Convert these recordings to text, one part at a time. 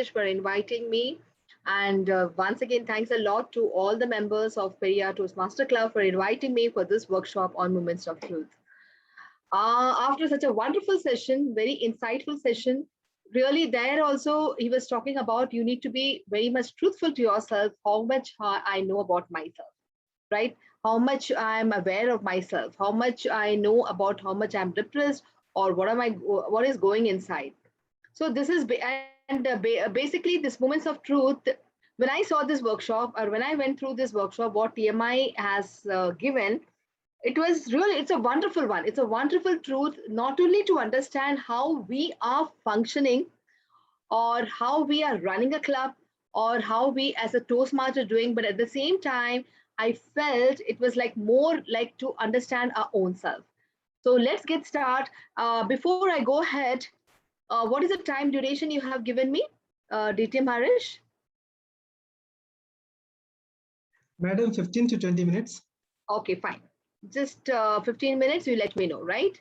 Rajesh, for inviting me. And once again, thanks a lot to all the members of Periyar Toastmaster Club for inviting me for this workshop on Moments of Truth. After such a wonderful session, very insightful session, really there also he was talking about you need to be very much truthful to yourself, how much I know about myself, right? How much I'm aware of myself, how much I know about how much I'm depressed or what is going inside. So this is, basically this moments of truth. When I saw this workshop or when I went through this workshop, what TMI has given, it was really, it's a wonderful one. It's a wonderful truth, not only to understand how we are functioning or how we are running a club or how we as a Toastmaster doing, but at the same time, I felt it was like more like to understand our own self. So let's get started. Before I go ahead, what is the time duration you have given me, DTM Harish? Madam, 15 to 20 minutes. Okay, fine. Just 15 minutes, you let me know, right?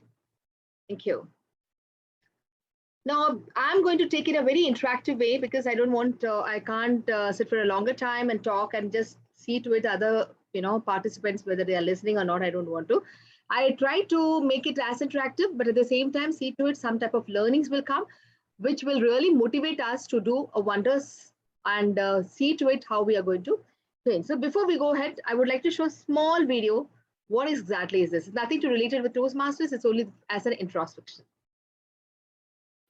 Thank you. Now, I'm going to take it a very interactive way because I don't want, I can't sit for a longer time and talk and just see to it other, participants, whether they are listening or not, I don't want to. I try to make it as interactive, but at the same time, see to it some type of learnings will come, which will really motivate us to do a wonders and see to it how we are going to train. So before we go ahead, I would like to show a small video. What exactly is this? It's nothing to relate it with Toastmasters. It's only as an introspection.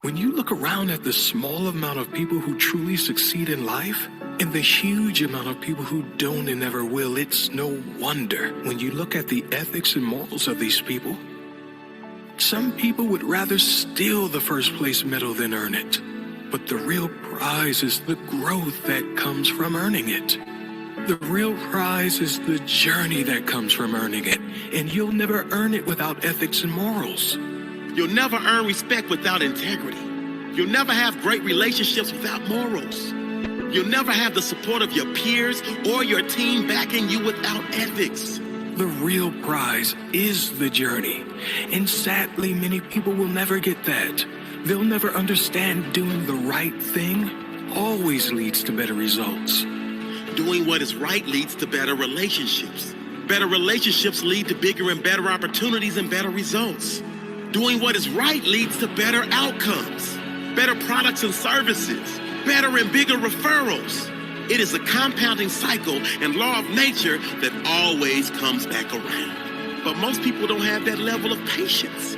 When you look around at the small amount of people who truly succeed in life and the huge amount of people who don't and never will, it's no wonder when you look at the ethics and morals of these people. Some people would rather steal the first place medal than earn it. But the real prize is the growth that comes from earning it. The real prize is the journey that comes from earning it. And you'll never earn it without ethics and morals. You'll never earn respect without integrity. You'll never have great relationships without morals. You'll never have the support of your peers or your team backing you without ethics. The real prize is the journey. And sadly, many people will never get that. They'll never understand doing the right thing always leads to better results. Doing what is right leads to better relationships. Better relationships lead to bigger and better opportunities and better results. Doing what is right leads to better outcomes, better products and services, better and bigger referrals. It is a compounding cycle and law of nature that always comes back around. But most people don't have that level of patience.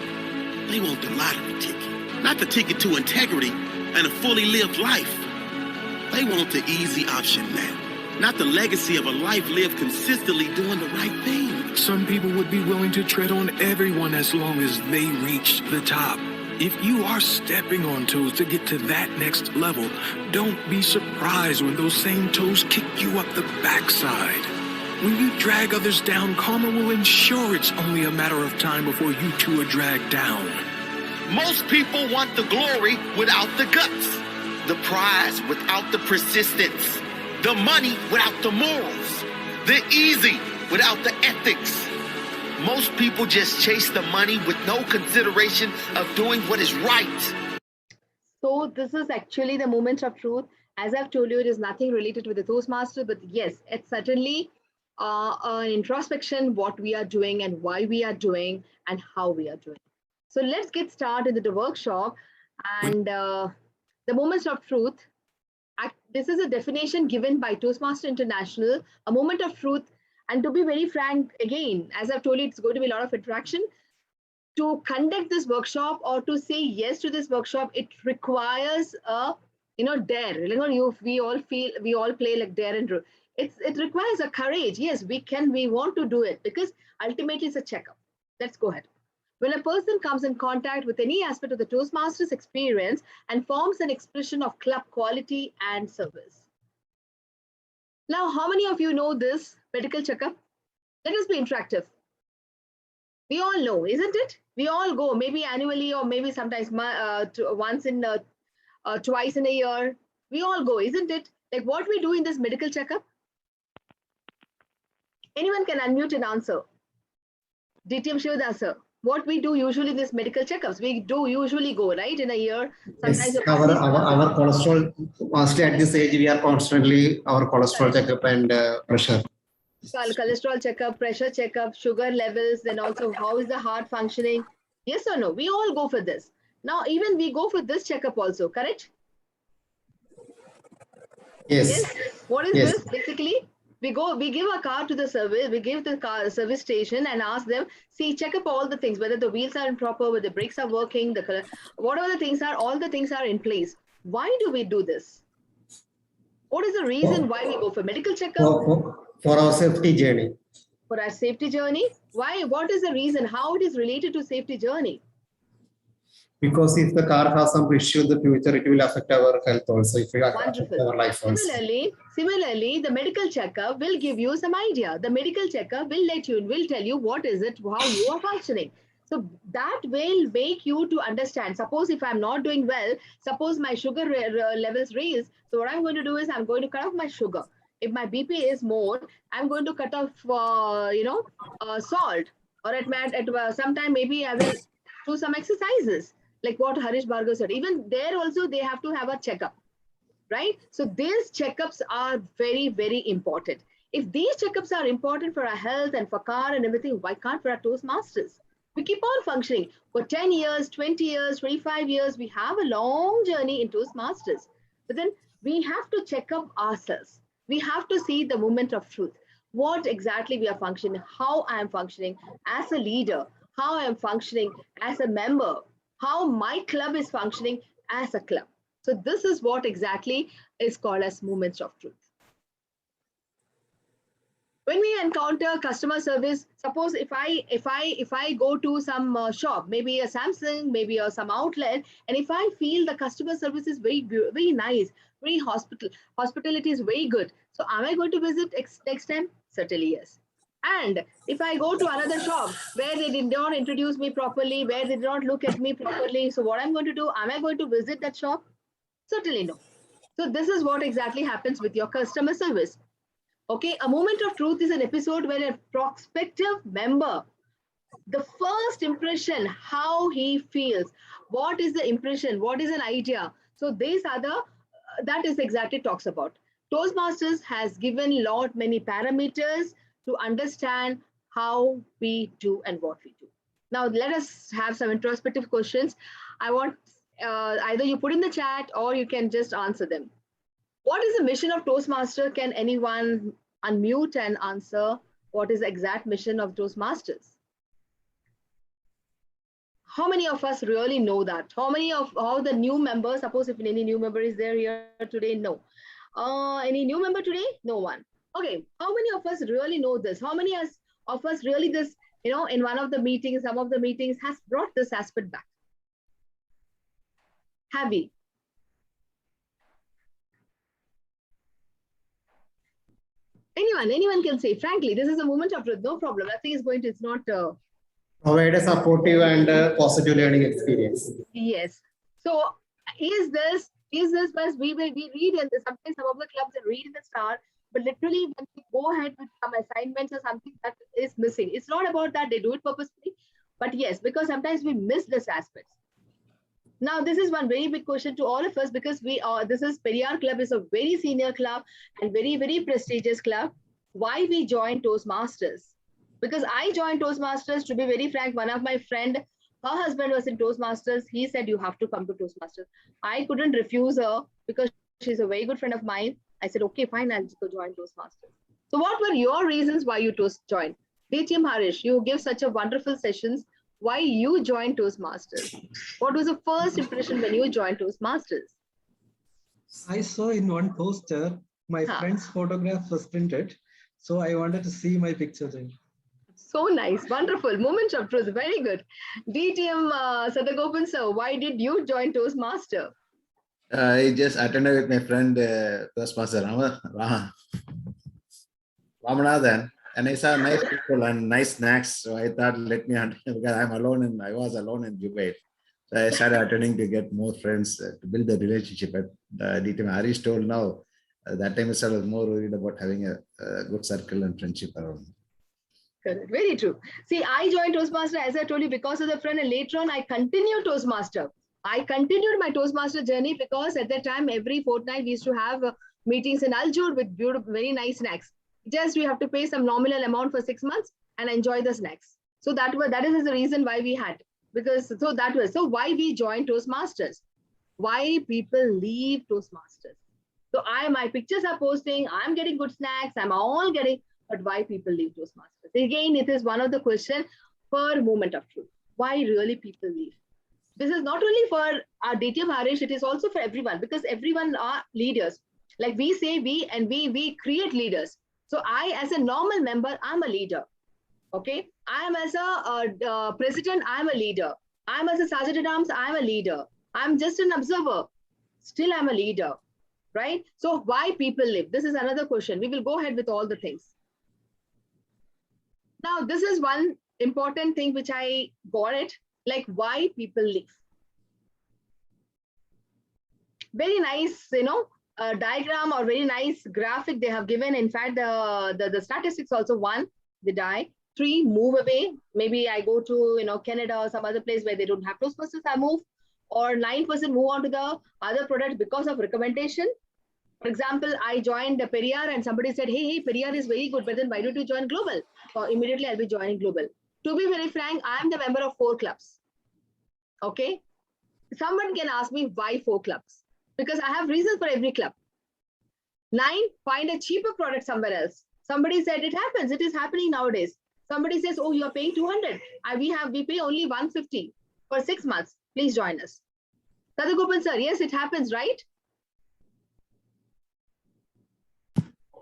They want the lottery ticket, not the ticket to integrity and a fully lived life. They want the easy option now, not the legacy of a life lived consistently doing the right thing. Some people would be willing to tread on everyone as long as they reach the top. If you are stepping on toes to get to that next level, don't be surprised when those same toes kick you up the backside. When you drag others down, karma will ensure it's only a matter of time before you too are dragged down. Most people want the glory without the guts, the prize without the persistence, the money without the morals, the easy without the ethics. Most people just chase the money with no consideration of doing what is right. So this is actually the moment of truth. As I've told you, it is nothing related with the Toastmaster, but yes, it's certainly an introspection, what we are doing and why we are doing and how we are doing. So let's get started with the workshop and the moments of truth. This is a definition given by Toastmaster International, a moment of truth. And to be very frank, again, as I've told you, it's going to be a lot of interaction. To conduct this workshop or to say yes to this workshop, it requires a, dare. We all play like dare and it requires a courage. Yes, we want to do it because ultimately it's a checkup. Let's go ahead. When a person comes in contact with any aspect of the Toastmasters experience and forms an expression of club quality and service. Now, how many of you know this medical checkup? Let us be interactive. We all know, isn't it? We all go, maybe annually or maybe sometimes twice in a year. We all go, isn't it? Like what we do in this medical checkup? Anyone can unmute and answer. DTM Shivdas sir, what we do usually in this medical checkups, we do usually go, right, in a year. Sometimes Yes, our cholesterol, mostly at this age, we are constantly our cholesterol checkup and pressure. cholesterol checkup, pressure checkup, sugar levels, then also how is the heart functioning? Yes or no? We all go for this. Now, even we go for this checkup also, correct? Yes. What is Yes. this? Basically, we give a car to the service, we give the car service station and ask them, see, check up all the things, whether the wheels are in proper, whether the brakes are working, whatever the things are, all the things are in place. Why do we do this? What is the reason why we go for medical checkup? For our safety journey. For our safety journey? Why? What is the reason? How it is related to safety journey? Because if the car has some issue in the future, it will affect our health also. If it affect our life also. Similarly, the medical checkup will give you some idea. The medical checkup will tell you what is it, how you are functioning. So that will make you to understand. Suppose if I'm not doing well, suppose my sugar levels raise. So what I'm going to do is I'm going to cut off my sugar. If my BP is more, I'm going to cut off, salt. Or at sometime maybe I will do some exercises. Like what Harish Bhargav said. Even there also they have to have a checkup. Right? So these checkups are very, very important. If these checkups are important for our health and for car and everything, why can't for our Toastmasters? We keep on functioning for 10 years, 20 years, 25 years. We have a long journey in Toastmasters. But then we have to check up ourselves. We have to see the moment of truth. What exactly we are functioning, how I am functioning as a leader, how I am functioning as a member, how my club is functioning as a club. So this is what exactly is called as moments of truth. When we encounter customer service, suppose if I go to some shop, maybe a Samsung, maybe some outlet, and if I feel the customer service is very very nice, very hospitality is very good, so am I going to visit next time? Certainly yes. And if I go to another shop where they did not introduce me properly, where they did not look at me properly, so what I'm going to do? Am I going to visit that shop? Certainly no. So this is what exactly happens with your customer service. Okay, a moment of truth is an episode where a prospective member, the first impression, how he feels, what is the impression, what is an idea. So these are that is exactly talks about. Toastmasters has given lot many parameters to understand how we do and what we do. Now let us have some introspective questions. I want either you put in the chat or you can just answer them. What is the mission of Toastmaster? Can anyone unmute and answer what is the exact mission of Toastmasters? How many of us really know that? How the new members, suppose if any new member is there here today? No. Any new member today? No one. Okay. How many of us really know this? How many of us really this, in one of the meetings, some of the meetings has brought this aspect back? Have we? Anyone can say, frankly, this is a moment of truth, no problem. Nothing is going to, it's not. Provide a supportive and positive learning experience. Yes. So is this, because we read in sometimes some of the clubs and read in the start, but literally when we go ahead with some assignments or something that is missing. It's not about that they do it purposefully, but yes, because sometimes we miss this aspect. Now, this is one very big question to all of us because this is Periyar Club is a very senior club and very, very prestigious club. Why we joined Toastmasters? Because I joined Toastmasters, to be very frank, one of my friend, her husband was in Toastmasters. He said, you have to come to Toastmasters. I couldn't refuse her because she's a very good friend of mine. I said, okay, fine, I'll just go join Toastmasters. So what were your reasons why you joined? DTM Harish, you give such a wonderful sessions. Why you joined Toastmasters? What was the first impression when you joined Toastmasters? I saw in one poster, my friend's photograph was printed. So I wanted to see my picture there. So nice, wonderful, moment of truth, very good. DTM Sadagopan sir, why did you join Toastmaster? I just attended with my friend Toastmaster Ramanathan, and I saw nice people and nice snacks. So I thought, let me because I was alone in Dubai. So I started attending to get more friends to build the relationship. DTM Harish told now, that time I was more worried about having a good circle and friendship around. Correct. Very true. See, I joined Toastmaster, as I told you, because of the friend, and later on I continued Toastmaster. I continued my Toastmaster journey because at that time, every fortnight we used to have meetings in Aljur with beautiful, very nice snacks. Just we have to pay some nominal amount for 6 months and enjoy the snacks. So that is the reason why we had, because so why we joined Toastmasters. Why people leave Toastmasters. So my pictures are posting, I'm getting good snacks, I'm all getting, but why people leave Toastmasters? Again, it is one of the questions per moment of truth. Why really people leave? This is not only for our DTM Harish, it is also for everyone, because everyone are leaders. Like we say, we create leaders. So I, as a normal member, I'm a leader. Okay, I am as a president, I'm a leader. I'm as a sergeant at arms, I'm a leader. I'm just an observer. Still, I'm a leader, right? So why people leave? This is another question. We will go ahead with all the things. Now, this is one important thing which I got it, like why people leave. Very nice, diagram or very nice graphic they have given. In fact, the statistics also: 1, they die; 3, move away. Maybe I go to Canada or some other place where they don't have Toastmasters, I move. Or 9% move on to the other product because of recommendation. For example, I joined Periyar and somebody said, hey, Periyar is very good, but then why don't you join Global? Immediately I'll be joining Global. To be very frank, I'm the member of 4 clubs. Okay. Someone can ask me why 4 clubs? Because I have reasons for every club. 9, find a cheaper product somewhere else. Somebody said it happens. It is happening nowadays. Somebody says, oh, you are paying 200. We pay only 150 for 6 months. Please join us. Tadagopan sir, yes, it happens, right?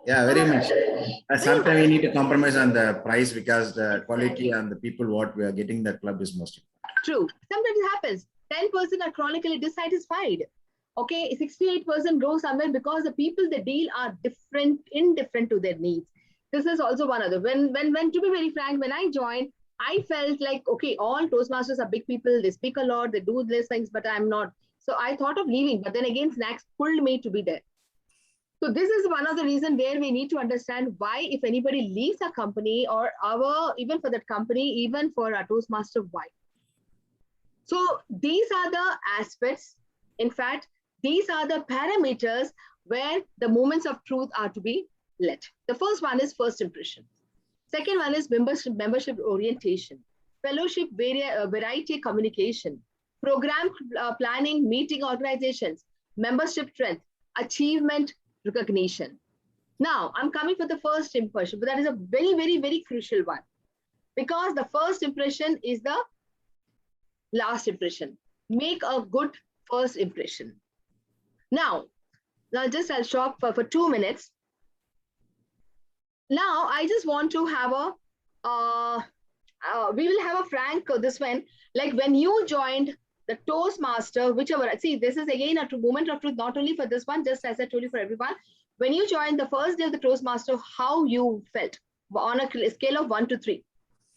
Yeah, very much. Sometimes we need to compromise on the price because the quality and the people what we are getting the club is most important. True. Sometimes it happens. 10% are chronically dissatisfied. Okay, 68% go somewhere because the people they deal are indifferent to their needs. This is also one other. When to be very frank, when I joined, I felt like, okay, all Toastmasters are big people. They speak a lot. They do these things, but I'm not. So I thought of leaving, but then again, snacks pulled me to be there. So this is one of the reasons where we need to understand why, if anybody leaves a company or even for that company, even for a Toastmaster, why. So these are the aspects. In fact, these are the parameters where the moments of truth are to be led. The first one is first impression. Second one is membership orientation, fellowship variety communication, program planning, meeting organizations, membership strength, achievement recognition. Now, I'm coming for the first impression, but that is a very, very, very crucial one, because the first impression is the last impression. Make a good first impression. Now I'll stop for 2 minutes. Now, I just want to have we will have a frank this one, like when you joined the Toastmaster, whichever, see, this is again a moment of truth, not only for this one, just as I told you for everyone. When you joined the first day of the Toastmaster, how you felt on a scale of 1 to 3.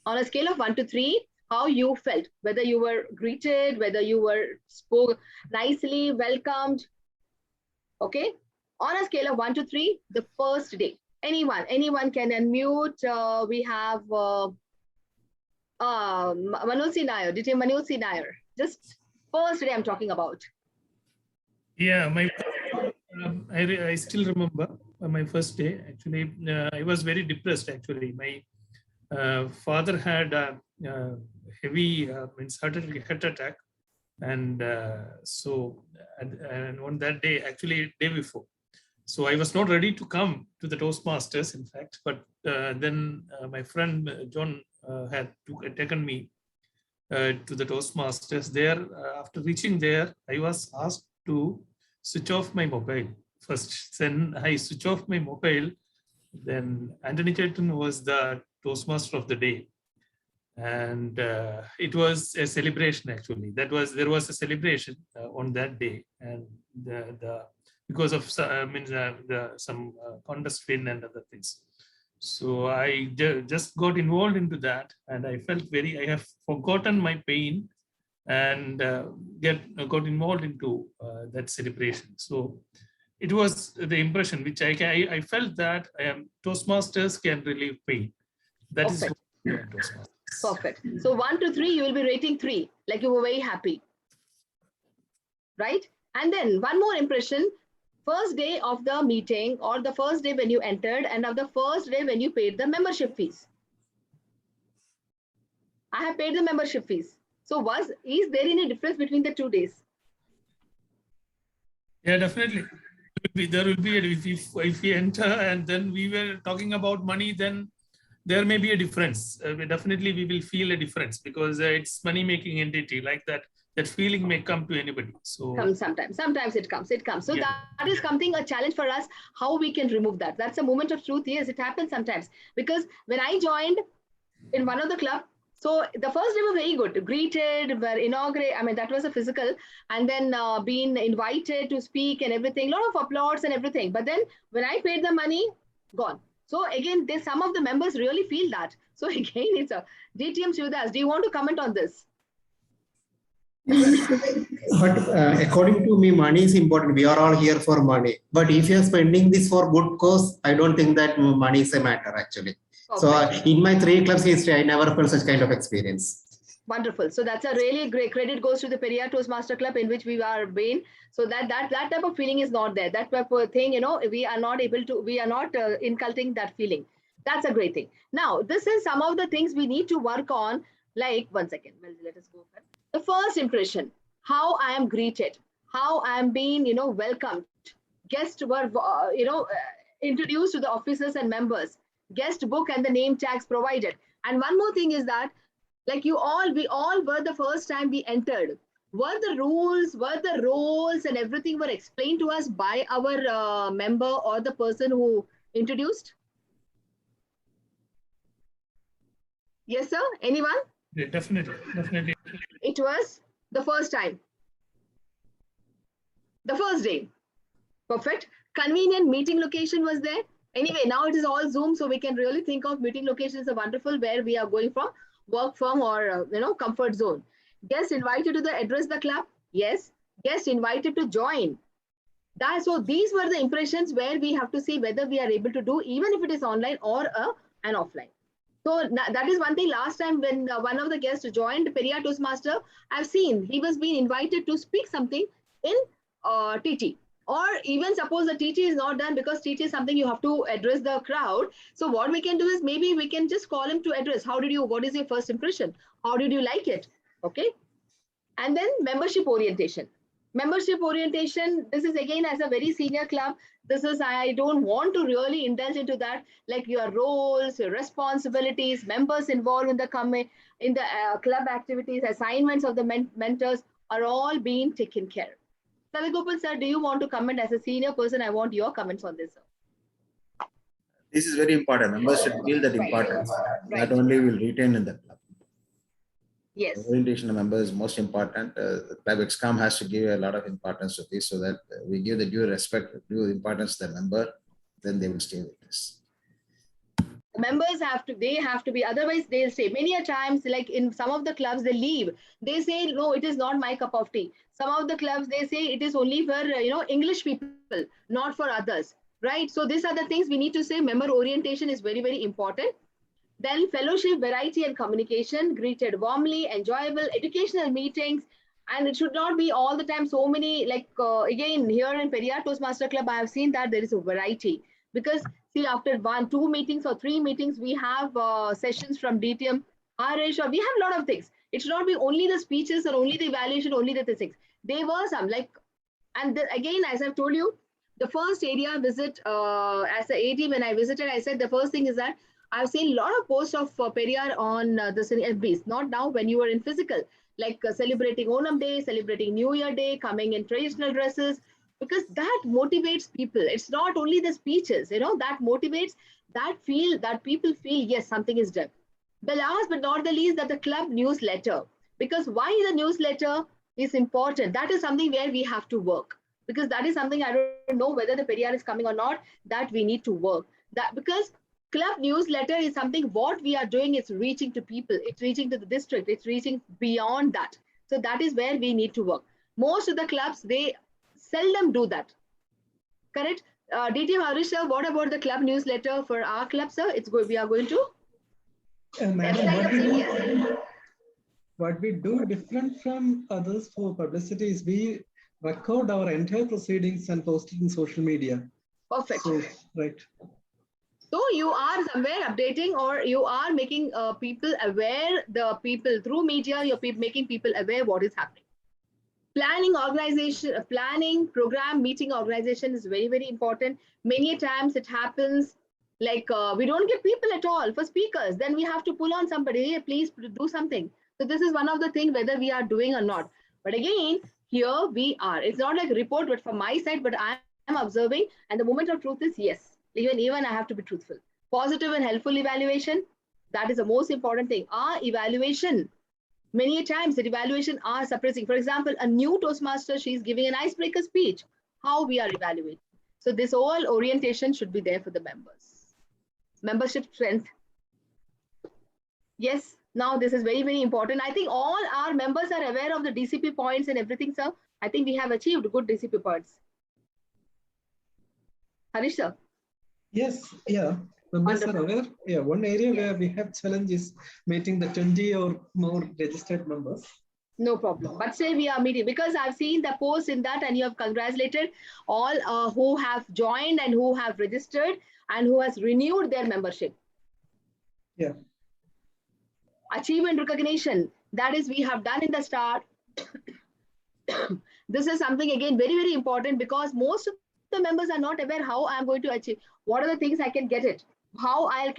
On a scale of 1 to 3, how you felt, whether you were greeted, whether you were spoke nicely, welcomed. Okay. On a scale of 1 to 3, the first day. Anyone can unmute. We have Manoj Nair, DTM Manoj Nair. Just first day I'm talking about. Yeah, I still remember my first day. Actually, I was very depressed. Actually, my father had a heavy heart attack, and and on that day, actually day before. So I was not ready to come to the Toastmasters, in fact, but then my friend John had taken me to the Toastmasters. There, after reaching there, I was asked to switch off my mobile first. Then I switch off my mobile. Then Anthony Chaitan was the Toastmaster of the day, and it was a celebration. Actually, there was a celebration on that day, and because of some contest win and other things. So I just got involved into that, and I felt I have forgotten my pain and got involved into that celebration. So it was the impression which I felt that Toastmasters can relieve pain. That is Perfect. So 1 to 3, you will be rating 3, like you were very happy. Right? And then one more impression, first day of the meeting or the first day when you entered and of the first day when you paid the membership fees. I have paid the membership fees. So is there any difference between the 2 days? Yeah, definitely. There will be if we enter and then we were talking about money, then there may be a difference. Definitely, we will feel a difference because it's money-making entity like that. That feeling may come to anybody. So comes sometimes it comes. So yeah. That is something, a challenge for us, how we can remove that. That's a moment of truth. Yes, it happens sometimes. Because when I joined in one of the club, so the first day was very good. Greeted, were inaugurated. I mean, that was a physical, and then being invited to speak and everything. A lot of applause and everything. But then when I paid the money, gone. So again, some of the members really feel that. So again, it's a DTM Shivadas. Do you want to comment on this? But according to me, money is important. We are all here for money. But if you are spending this for good cause, I don't think that money is a matter actually. Okay. So in my 3 clubs history, I never felt such kind of experience. Wonderful. So that's a really great credit goes to the Periyar Toastmaster Club in which we are been. So that type of feeling is not there. That type of thing, we are not inculcating that feeling. That's a great thing. Now, this is some of the things we need to work on. Like, one second, well, let us go. The first impression, how I am greeted, how I am being, welcomed. Guests were, introduced to the officers and members. Guest book and the name tags provided. And one more thing is that, like we all were the first time we entered. Were the rules, were the roles and everything were explained to us by our member or the person who introduced? Yes, sir? Anyone? Yeah, definitely. It was the first time. The first day. Perfect. Convenient meeting location was there. Anyway, now it is all Zoom, so we can really think of meeting locations are wonderful where we are going from, work from or, comfort zone. Guests invited to address the club? Yes. Guests invited to join. So these were the impressions where we have to see whether we are able to do, even if it is online or an offline. So that is one thing. Last time when one of the guests joined Periyar Toastmaster, I've seen he was being invited to speak something in TT. Or even suppose the TT is not done because TT is something you have to address the crowd. So what we can do is maybe we can just call him to address. What is your first impression? How did you like it? Okay. And then membership orientation. Membership orientation, this is again as a very senior club. I don't want to really indulge into that, like your roles, your responsibilities, members involved in the club activities, assignments of the mentors are all being taken care of. Savigopal sir, do you want to comment as a senior person? I want your comments on this, sir. This is very important. Members should feel that importance. Not only will retain in the club. Yes. The orientation of members is most important. Club ExCom has to give a lot of importance to this so that we give the due respect, due importance to the member, then they will stay with us. Members have to be, otherwise they'll stay. Many a times, like in some of the clubs, they leave. They say, no, it is not my cup of tea. Some of the clubs, they say it is only for, English people, not for others, right? So these are the things we need to say. Member orientation is very, very important. Then fellowship, variety and communication, greeted warmly, enjoyable, educational meetings. And it should not be all the time so many, like again, here in Periyar Toastmaster Club, I have seen that there is a variety. Because see, after 1, 2 meetings or 3 meetings, we have sessions from DTM, RH, or we have a lot of things. It should not be only the speeches or only the evaluation, only the things. There were some again, as I've told you, the first area visit as an AD, when I visited, I said the first thing is that I've seen a lot of posts of Periyar on the FBs, not now when you were in physical, like celebrating Onam Day, celebrating New Year Day, coming in traditional dresses, because that motivates people. It's not only the speeches, that motivates, that people feel, yes, something is done. The last but not the least, that the club newsletter, because why the newsletter is important. That is something where we have to work, because that is something I don't know whether the Periyar is coming or not, that we need to work. Because club newsletter is something what we are doing is reaching to people, it's reaching to the district, it's reaching beyond that. So that is where we need to work. Most of the clubs, they seldom do that. Correct? DTM Harish sir, what about the club newsletter for our club, sir? We are going to? Madam, like a serious. what we do different from others for publicity is we record our entire proceedings and post it in social media. Perfect. So, right. So you are somewhere updating, or you are making people aware, the people through media, you're making people aware what is happening. Planning, organization, planning, program, meeting organization is very, very important. Many times it happens like we don't get people at all for speakers. Then we have to pull on somebody, hey, please do something. So this is one of the things whether we are doing or not. But again, here we are. It's not like a report, but from my side, but I am observing. And the moment of truth is yes. Even I have to be truthful. Positive and helpful evaluation, that is the most important thing. Our evaluation, many times the evaluation are suppressing. For example, a new Toastmaster, she's giving an icebreaker speech. How we are evaluating. So this whole orientation should be there for the members. Membership strength. Yes, now this is very, very important. I think all our members are aware of the DCP points and everything, sir. I think we have achieved good DCP points. Harish, sir. Yes, yeah. Members are aware. Yeah, one area where we have challenge is meeting the 20 or more registered members. No problem. But say we are meeting, because I've seen the post in that and you have congratulated all who have joined and who have registered and who has renewed their membership. Yeah. Achievement recognition, that is we have done in the start. This is something again very, very important, because most of the members are not aware how I'm going to achieve. What are the things I can get it? How I'll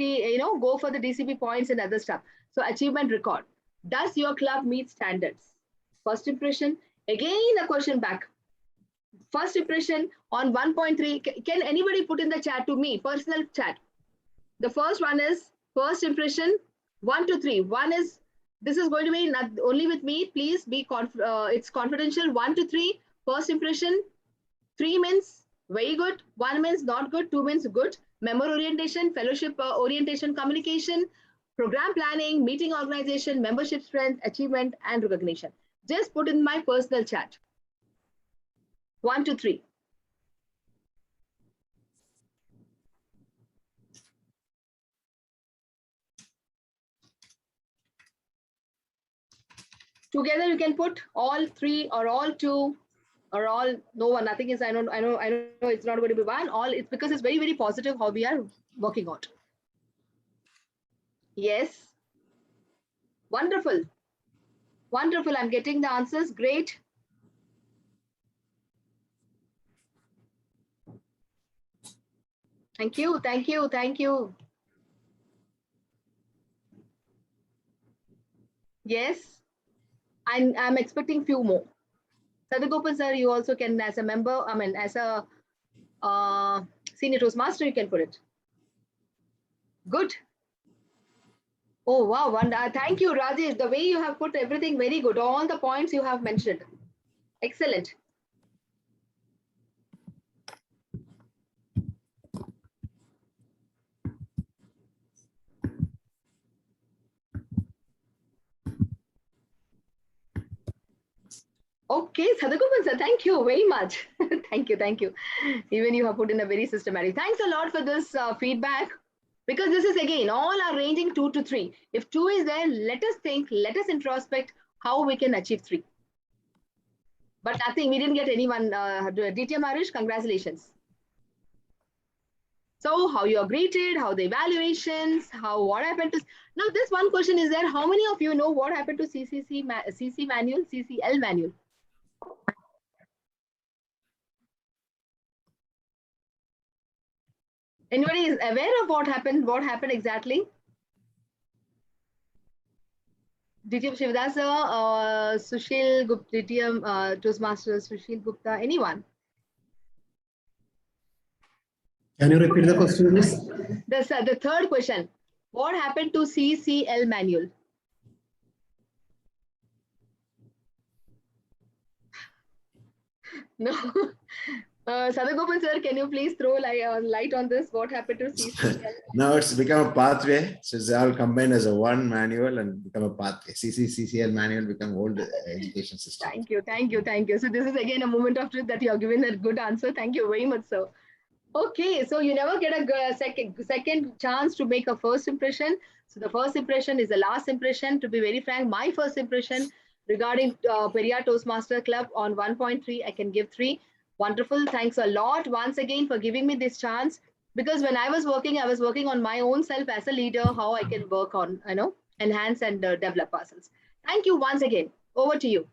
go for the DCP points and other stuff. So achievement record. Does your club meet standards? First impression. Again, a question back. First impression on 1.3. Can anybody put in the chat to me, personal chat? The first one is first impression 1 to 3. One is, this is going to be not only with me. Please be it's confidential. 1 to 3. First impression. 3 means very good. 1 means not good. 2 means good. Member orientation, fellowship orientation, communication, program planning, meeting organization, membership strength, achievement, and recognition. Just put in my personal chat. 1 to 3. Together you can put all 3 or all 2 or all, no one, nothing is, I know it's not going to be one, all, it's because it's very, very positive how we are working out. Yes. Wonderful. Wonderful. I'm getting the answers. Great. Thank you. Thank you. Thank you. Yes. I'm expecting few more. Sadagopal sir, you also can, as a member, as a senior Toastmaster, you can put it. Good. Oh, wow. Thank you, Rajesh. The way you have put everything very good. All the points you have mentioned. Excellent. Okay, Sadagopal sir, thank you very much. Thank you, thank you. Even you have put in a very systematic. Thanks a lot for this feedback, because this is again, all are ranging 2 to 3. If 2 is there, let us think, let us introspect how we can achieve 3. But nothing, we didn't get anyone. DTM Harish, congratulations. So how you are greeted, how the evaluations, what happened to, now this one question is there, how many of you know what happened to CC manual, CCL manual? Anybody is aware of what happened exactly? DTM Shivdasa, Sushil Gupta, DTM Toastmaster Sushil Gupta, anyone? Can you repeat the question, please? The third question. What happened to CCL manual? No. Sadagopal sir, can you please throw light on this? What happened to CCL? Now it's become a pathway. So it's all combined as a one manual and become a pathway. CCL manual become old education system. Thank you, thank you, thank you. So this is again a moment of truth that you have given a good answer. Thank you very much, sir. Okay, so you never get a second chance to make a first impression. So the first impression is the last impression. To be very frank, my first impression regarding Periyar Toastmaster Club on 1.3, I can give 3. Wonderful. Thanks a lot once again for giving me this chance. Because when I was working on my own self as a leader, how I can work on, enhance and develop ourselves. Thank you once again. Over to you.